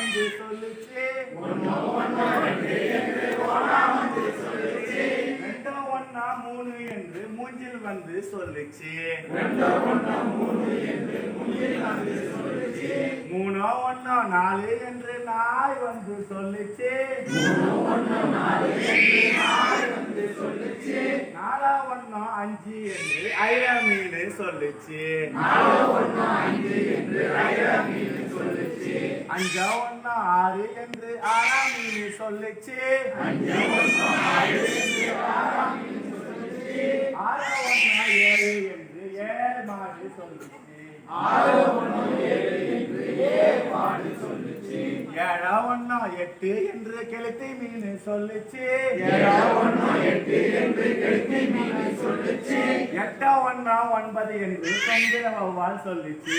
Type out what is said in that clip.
வந்து சொல்லுச்சு. ரெண்டோ ஒன்னா மூணு என்று மூஞ்சில் வந்து சொல்லுச்சு. மூணோ ஒன்னோ நாலு என்று நாய் வந்து சொல்லுச்சு. நாலா ஒன்னோ அஞ்சு என்று ஐரா மீன் சொல்லுச்சு. அஞ்சா ஒன்னா ஆறு என்று ஆறா மீன் சொல்லுச்சு. ஆறா ஒன்னா ஏழு என்று ஏழு மாடு சொல்லுச்சு. ஏழா ஒன்னா எட்டு என்று கெளுத்தி மீன் சொல்லுச்சு. எட்டா ஒன்னா ஒன்பது என்று தொங்குற வௌவால் சொல்லுச்சு.